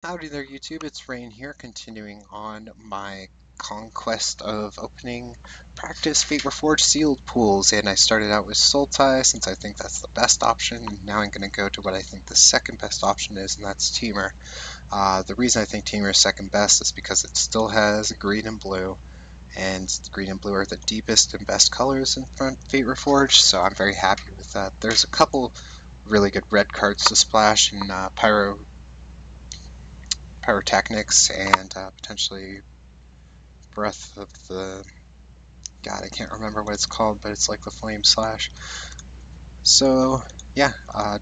Howdy there, YouTube. It's Rain here, continuing on my conquest of opening practice Fate Reforged sealed pools. And I started out with Sultai since I think that's the best option. And now I'm going to go to what I think the second best option is, and that's Temur. The reason I think Temur is second best is because it still has green and blue, and green and blue are the deepest and best colors in front Fate Reforged, so I'm very happy with that. There's a couple really good red cards to splash in Pyrotechnics and potentially Breath of the... God, I can't remember what it's called, but it's like the Flame Slash. So, yeah,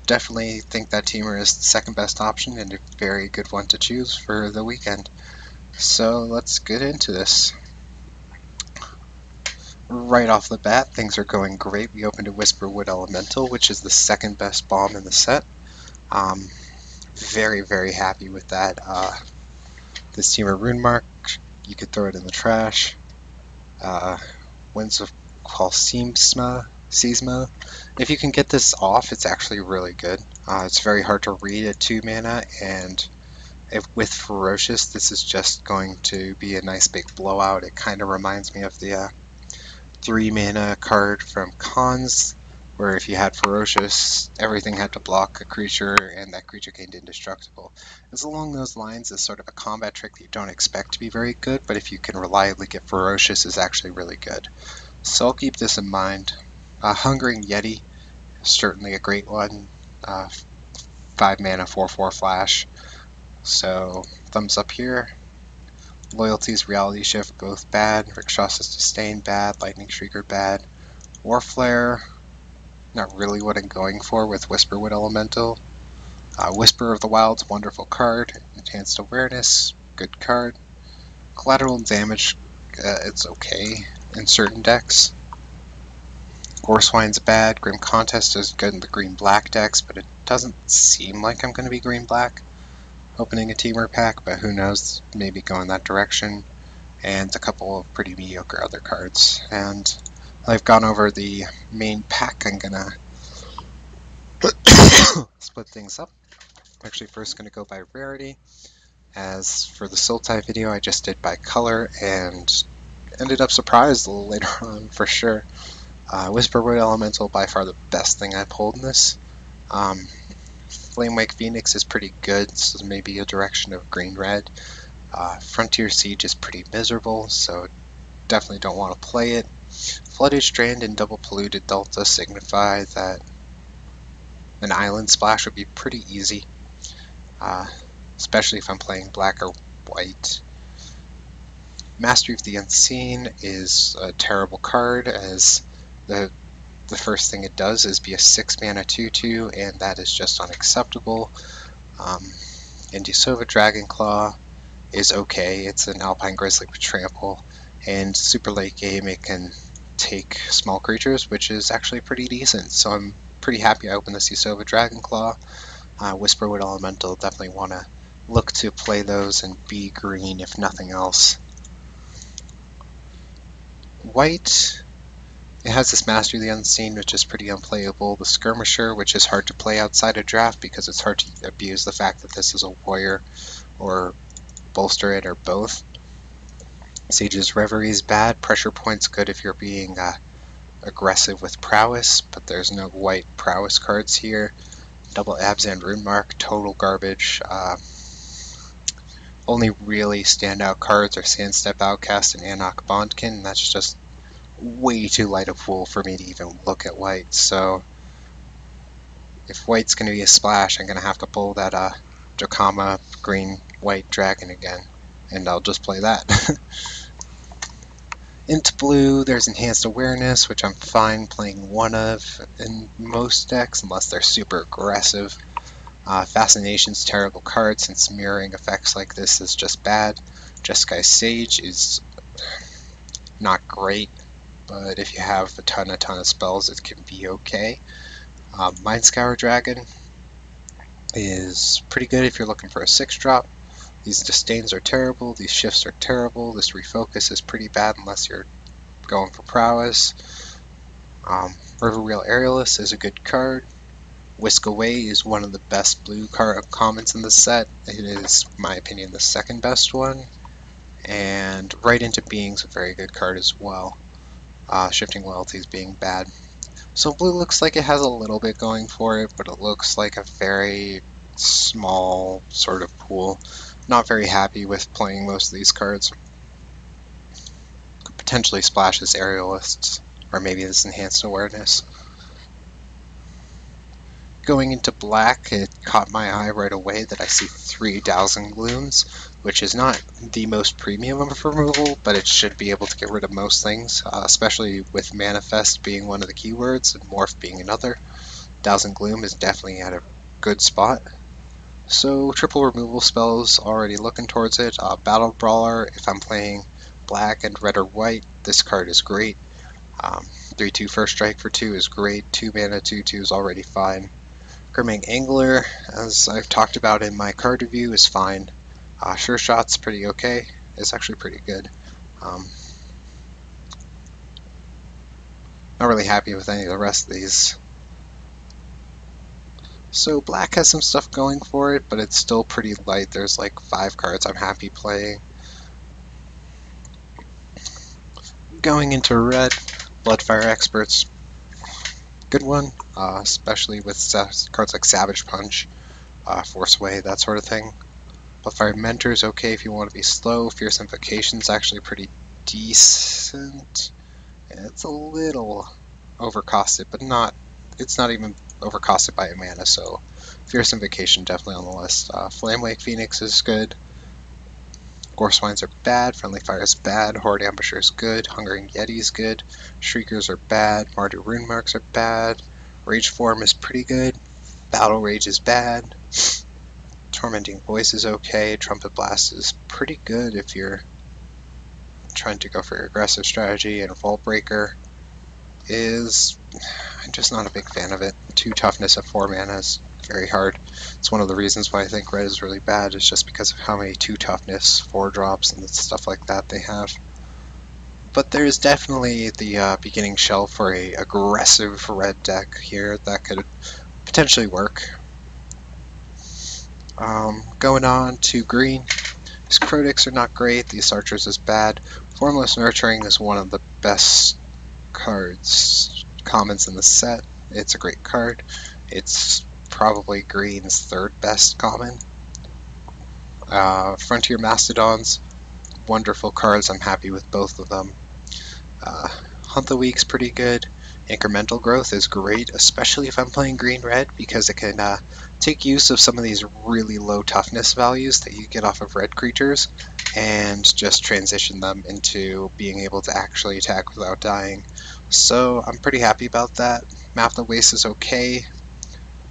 definitely think that Temur is the second best option and a very good one to choose for the weekend. So, let's get into this. Right off the bat, things are going great. We opened a Whisperwood Elemental, which is the second best bomb in the set. Very, very happy with that. This Temur Rune Mark, you could throw it in the trash. Winds of Qualsisma. If you can get this off, it's actually really good. It's very hard to read at 2 mana, and with Ferocious, this is just going to be a nice big blowout. It kind of reminds me of the 3 mana card from Cons, where if you had Ferocious, everything had to block a creature, and that creature gained indestructible. It's along those lines. It's sort of a combat trick that you don't expect to be very good, but if you can reliably get Ferocious, is actually really good. So I'll keep this in mind. Hungering Yeti is certainly a great one. 5 mana, 4/4 flash. So thumbs up here. Loyalties, Reality Shift, both bad. Rakshas's Disdain, bad. Lightning Shrieker, bad. Warflare, not really what I'm going for with Whisperwood Elemental. Whisper of the Wilds, wonderful card. Enhanced Awareness, good card. Collateral Damage, it's okay in certain decks. Goreswine's bad. Grim Contest is good in the green-black decks, but it doesn't seem like I'm going to be green-black opening a Temur pack, but who knows, maybe go in that direction. And a couple of pretty mediocre other cards. And I've gone over the main pack. I'm going to split things up. I'm actually first going to go by rarity. As for the Sultai video, I just did by color and ended up surprised a little later on for sure. Whisperwood Elemental, by far the best thing I pulled in this. Flamewake Phoenix is pretty good, so maybe a direction of green-red. Frontier Siege is pretty miserable, so definitely don't want to play it. Flooded Strand and Double Polluted Delta signify that an Island Splash would be pretty easy, especially if I'm playing black or white. Mastery of the Unseen is a terrible card, as the first thing it does is be a 6 mana 2/2, and that is just unacceptable. Indusova Dragonclaw is okay. It's an Alpine Grizzly with Trample, and super late game it can take small creatures, which is actually pretty decent. So I'm pretty happy I opened this Indusova Dragonclaw. Whisperwood Elemental, definitely want to look to play those and be green if nothing else. White, it has this Mastery of the Unseen, which is pretty unplayable. The Skirmisher, which is hard to play outside a draft because it's hard to abuse the fact that this is a warrior or bolster it or both. Sage's Reverie is bad. Pressure Point's good if you're being aggressive with Prowess, but there's no white Prowess cards here. Double Abzan Rune Mark, total garbage. Only really standout cards are Sandstep Outcast and Anok Bondkin, and that's just way too light a pool for me to even look at white. So if white's going to be a splash, I'm going to have to pull that Jokama green-white dragon again, and I'll just play that. Into blue, there's Enhanced Awareness, which I'm fine playing one of in most decks, unless they're super aggressive. Fascination's terrible card, since mirroring effects like this is just bad. Jeskai Sage is not great, but if you have a ton of spells, it can be okay. Mindscour Dragon is pretty good if you're looking for a 6-drop. These Disdains are terrible, these Shifts are terrible, this Refocus is pretty bad unless you're going for Prowess. Riverwheel Aerialist is a good card. Whisk Away is one of the best blue commons in the set. It is, in my opinion, the second best one. And Right Into Being's a very good card as well. Shifting Loyalties being bad. So blue looks like it has a little bit going for it, but it looks like a very small sort of pool. Not very happy with playing most of these cards. Could potentially splash as Aerialists, or maybe this Enhanced Awareness. Going into black, it caught my eye right away that I see 3 Dowsing Glooms, which is not the most premium of removal, but it should be able to get rid of most things, especially with Manifest being one of the keywords and Morph being another. Dowsing Gloom is definitely at a good spot. So triple removal spells, already looking towards it. Battle Brawler, if I'm playing black and red or white, this card is great. 3/2 First Strike for 2 is great. 2 mana 2/2 is already fine. Grimming Angler, as I've talked about in my card review, is fine. Sure Shot's pretty okay. It's actually pretty good. Not really happy with any of the rest of these. So black has some stuff going for it, but it's still pretty light. There's like 5 cards I'm happy playing. Going into red, Bloodfire Experts, good one, especially with cards like Savage Punch, Force Way, that sort of thing. Bloodfire Mentor is okay if you want to be slow. Fierce Invocation is actually pretty decent. It's a little overcosted, but it's not even overcosted by a mana, so Fierce Invocation definitely on the list. Flamewake Phoenix is good. Gore Swines are bad. Friendly Fire is bad. Horde Ambusher is good. Hungering Yeti is good. Shriekers are bad. Mardu Rune Marks are bad. Rage Form is pretty good. Battle Rage is bad. Tormenting Voice is okay. Trumpet Blast is pretty good if you're trying to go for your aggressive strategy. And Vault Breaker is... I'm just not a big fan of it. 2 toughness at 4 mana is very hard. It's one of the reasons why I think red is really bad, is just because of how many 2 toughness, 4 drops, and stuff like that they have. But there's definitely the beginning shell for a aggressive red deck here that could potentially work. Going on to green, these Crotix are not great, these Archers is bad. Formless Nurturing is one of the best commons in the set. It's a great card. It's probably green's 3rd best common. Frontier Mastodons, wonderful cards. I'm happy with both of them. Hunt the Weak's pretty good. Incremental Growth is great, especially if I'm playing green-red, because it can take use of some of these really low toughness values that you get off of red creatures and just transition them into being able to actually attack without dying. So I'm pretty happy about that. Map the Waste is okay.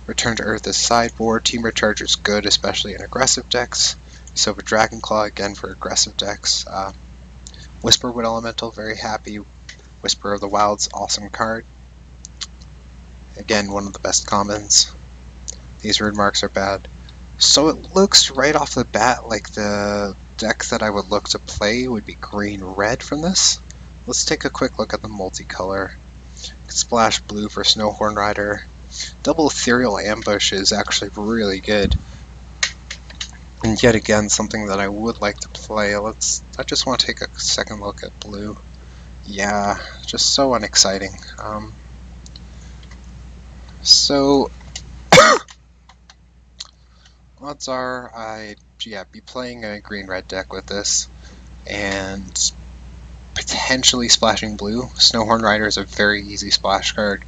Return to Earth is sideboard. Temur Charger is good, especially in aggressive decks. Silver Dragonclaw, again, for aggressive decks. Whisperwood Elemental, very happy. Whisper of the Wild's awesome card. Again, one of the best commons. These Rune Marks are bad. So it looks right off the bat like the deck that I would look to play would be green-red from this. Let's take a quick look at the multicolor. Splash blue for Snowhorn Rider. Double Ethereal Ambush is actually really good. And yet again, something that I would like to play. I just want to take a second look at blue. Yeah, just so unexciting. So odds are I'd be playing a green-red deck with this, and potentially splashing blue. Snowhorn Rider is a very easy splash card.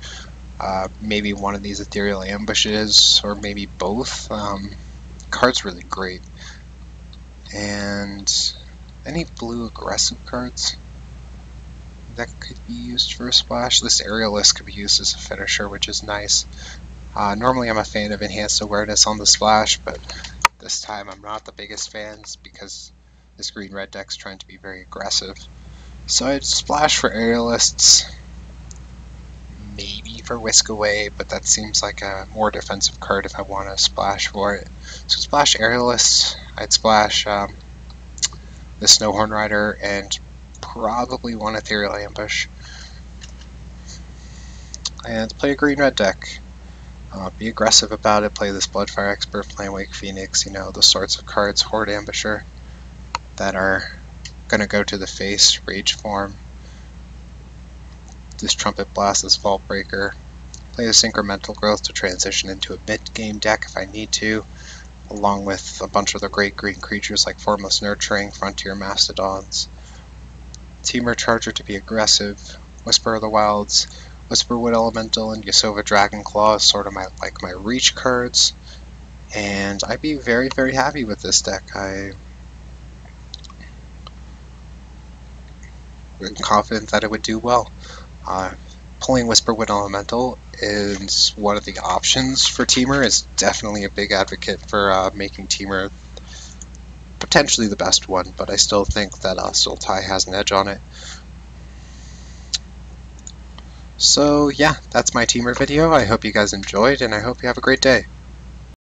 Maybe one of these Ethereal Ambushes, or maybe both. Card's really great. And any blue aggressive cards that could be used for a splash. This Aerialist could be used as a finisher, which is nice. Normally I'm a fan of Enhanced Awareness on the splash, but this time I'm not the biggest fan because this green-red deck's trying to be very aggressive. So I'd splash for Aerialists, maybe for Whisk Away, but that seems like a more defensive card if I want to splash for it. So splash Aerialists, I'd splash the Snowhorn Rider, and probably one Ethereal Ambush. And play a green-red deck. Be aggressive about it, play this Bloodfire Expert, Flame Wake Phoenix, you know, the sorts of cards, Horde Ambusher, that are going to go to the face, Rage Form, this Trumpet Blast, this Vault Breaker, play this Incremental Growth to transition into a mid-game deck if I need to, along with a bunch of the great green creatures like Formless Nurturing, Frontier Mastodons, Temur Charger to be aggressive, Whisper of the Wilds, Whisperwood Elemental, and Yasova Dragonclaw is sort of my reach cards, and I'd be very, very happy with this deck. I'm confident that it would do well. Pulling Whisperwood Elemental is one of the options for Temur. Is definitely a big advocate for making Temur potentially the best one, but I still think that Sultai has an edge on it. So yeah, that's my Temur video. I hope you guys enjoyed, and I hope you have a great day.